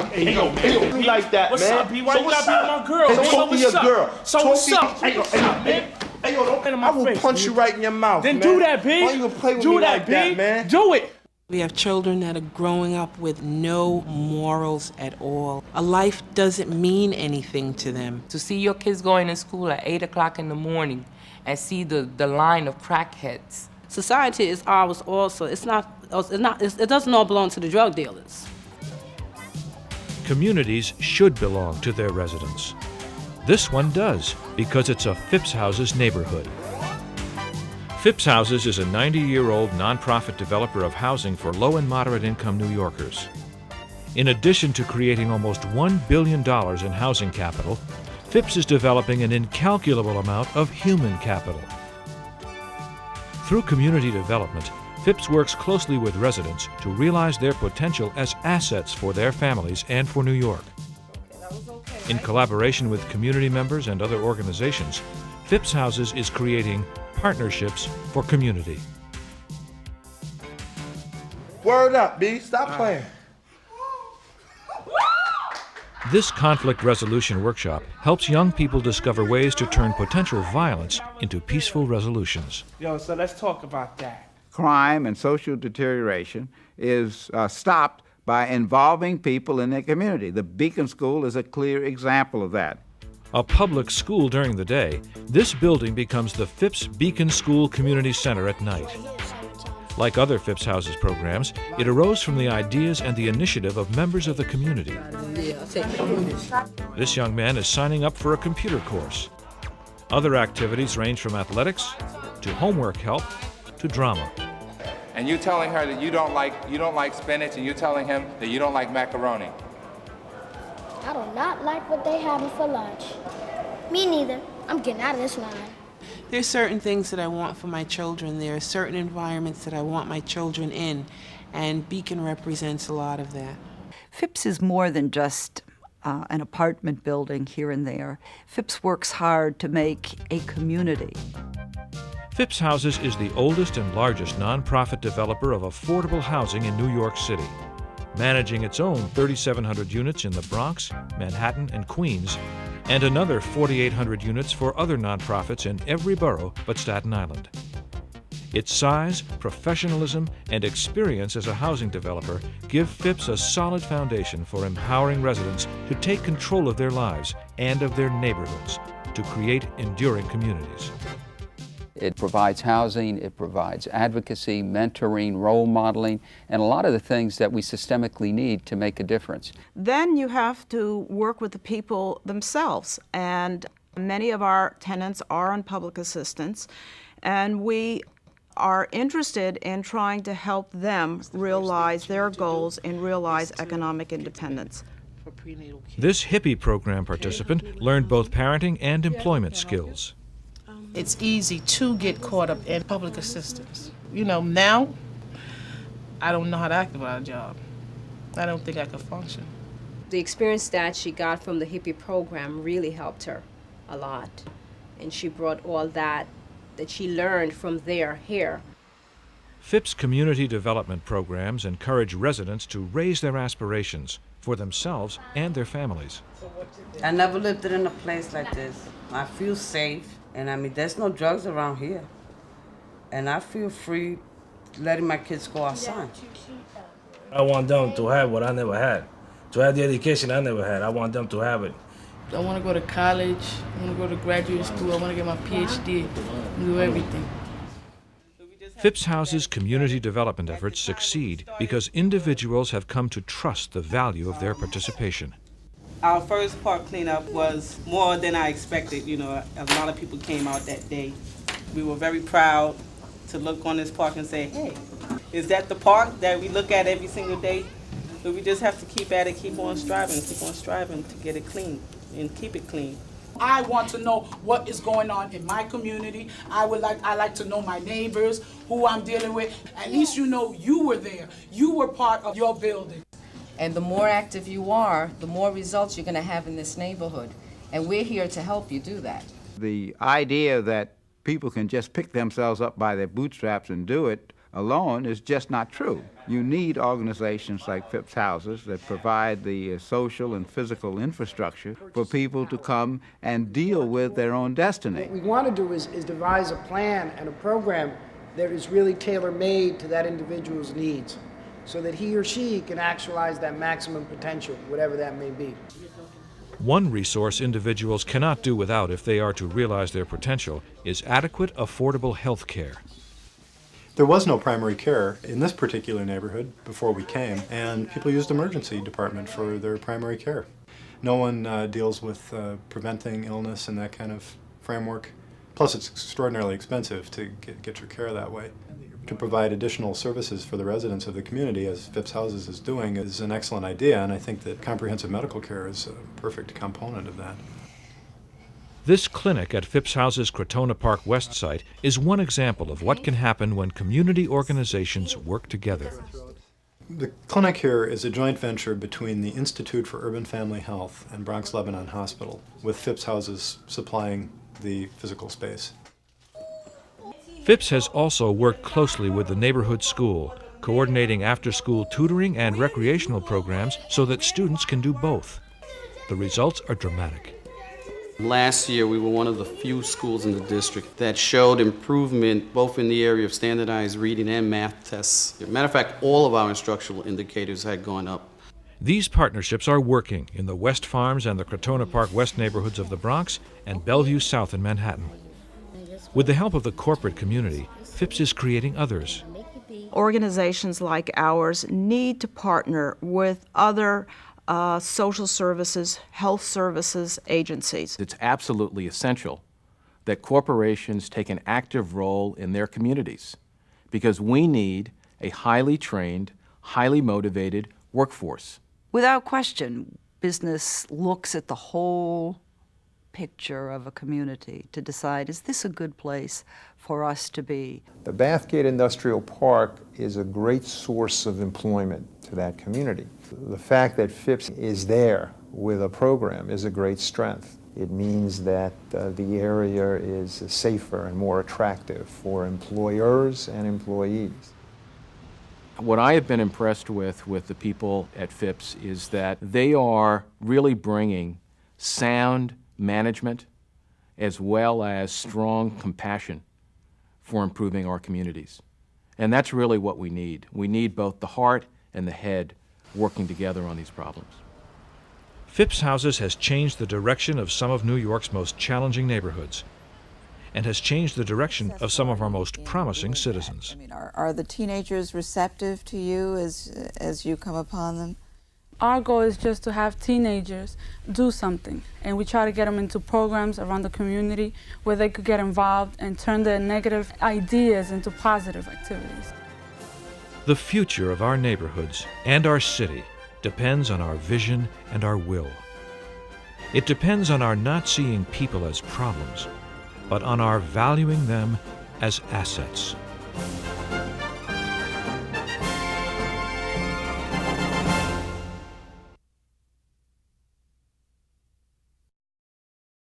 Hey, yo, be like that, what's man. Up, B? Why you gotta be with my girl? Hey, talk to your girl. So what's up? Hey, man. Hey, yo, don't. I will punch you right in your mouth, Then man. do that, B. Why you gonna play with me like that, man? Do it. We have children that are growing up with no morals at all. A life doesn't mean anything to them. To see your kids going to school at 8 o'clock in the morning and see the line of crackheads. Society is ours also. It doesn't all belong to the drug dealers. Communities should belong to their residents. This one does, because it's a Phipps Houses neighborhood. Phipps Houses is a 90-year-old nonprofit developer of housing for low and moderate income New Yorkers. In addition to creating almost $1 billion in housing capital, Phipps is developing an incalculable amount of human capital. Through community development, Phipps works closely with residents to realize their potential as assets for their families and for New York. In collaboration with community members and other organizations, Phipps Houses is creating partnerships for community. Word up, B. Stop playing. This conflict resolution workshop helps young people discover ways to turn potential violence into peaceful resolutions. Yo, so let's talk about that. Crime and social deterioration is stopped by involving people in their community. The Beacon School is a clear example of that. A public school during the day, this building becomes the Phipps Beacon School Community Center at night. Like other Phipps Houses programs, it arose from the ideas and the initiative of members of the community. This young man is signing up for a computer course. Other activities range from athletics to homework help to drama. And you telling her that you don't like spinach, and you telling him that you don't like macaroni. I do not like what they having for lunch. Me neither. I'm getting out of this line. There's certain things that I want for my children. There are certain environments that I want my children in, and Beacon represents a lot of that. Phipps is more than just an apartment building here and there. Phipps works hard to make a community. Phipps Houses is the oldest and largest nonprofit developer of affordable housing in New York City, managing its own 3,700 units in the Bronx, Manhattan, and Queens, and another 4,800 units for other nonprofits in every borough but Staten Island. Its size, professionalism, and experience as a housing developer give Phipps a solid foundation for empowering residents to take control of their lives and of their neighborhoods to create enduring communities. It provides housing, it provides advocacy, mentoring, role modeling, and a lot of the things that we systemically need to make a difference. Then you have to work with the people themselves, and many of our tenants are on public assistance, and we are interested in trying to help them realize their goals and realize economic independence. This hippie program participant learned both parenting and employment skills. It's easy to get caught up in public assistance. You know, now, I don't know how to act about a job. I don't think I could function. The experience that she got from the hippie program really helped her a lot. And she brought all that she learned from there here. Phipps community development programs encourage residents to raise their aspirations for themselves and their families. I never lived in a place like this. I feel safe. And I mean, there's no drugs around here. And I feel free letting my kids go outside. I want them to have what I never had. To have the education I never had. I want them to have it. I want to go to college. I want to go to graduate school. I want to get my PhD and do everything. Phipps Houses community development efforts succeed because individuals have come to trust the value of their participation. Our first park cleanup was more than I expected. You know, a lot of people came out that day. We were very proud to look on this park and say, hey, is that the park that we look at every single day? But we just have to keep at it, keep on striving to get it clean and keep it clean. I want to know what is going on in my community. I like to know my neighbors, who I'm dealing with. At least you know you were there. You were part of your building. And the more active you are, the more results you're going to have in this neighborhood. And we're here to help you do that. The idea that people can just pick themselves up by their bootstraps and do it alone is just not true. You need organizations like Phipps Houses that provide the social and physical infrastructure for people to come and deal with their own destiny. What we want to do is devise a plan and a program that is really tailor-made to that individual's needs so that he or she can actualize that maximum potential, whatever that may be. One resource individuals cannot do without if they are to realize their potential is adequate, affordable health care. There was no primary care in this particular neighborhood before we came, and people used emergency department for their primary care. No one deals with preventing illness in that kind of framework. Plus, it's extraordinarily expensive to get your care that way. To provide additional services for the residents of the community, as Phipps Houses is doing, is an excellent idea, and I think that comprehensive medical care is a perfect component of that. This clinic at Phipps Houses' Crotona Park West site is one example of what can happen when community organizations work together. The clinic here is a joint venture between the Institute for Urban Family Health and Bronx Lebanon Hospital, with Phipps Houses supplying the physical space. Phipps has also worked closely with the neighborhood school, coordinating after-school tutoring and recreational programs so that students can do both. The results are dramatic. Last year, we were one of the few schools in the district that showed improvement both in the area of standardized reading and math tests. As a matter of fact, all of our instructional indicators had gone up. These partnerships are working in the West Farms and the Crotona Park West neighborhoods of the Bronx and Bellevue South in Manhattan. With the help of the corporate community, Phipps is creating others. Organizations like ours need to partner with other social services, health services agencies. It's absolutely essential that corporations take an active role in their communities because we need a highly trained, highly motivated workforce. Without question, business looks at the whole picture of a community to decide, is this a good place for us to be? The Bathgate Industrial Park is a great source of employment to that community. The fact that Phipps is there with a program is a great strength. It means that the area is safer and more attractive for employers and employees. What I have been impressed with the people at Phipps is that they are really bringing sound management as well as strong compassion for improving our communities. And that's really what we need. We need both the heart and the head working together on these problems. Phipps Houses has changed the direction of some of New York's most challenging neighborhoods and has changed the direction of some of our most promising citizens. Are the teenagers receptive to you as you come upon them? Our goal is just to have teenagers do something, and we try to get them into programs around the community where they could get involved and turn their negative ideas into positive activities. The future of our neighborhoods and our city depends on our vision and our will. It depends on our not seeing people as problems, but on our valuing them as assets.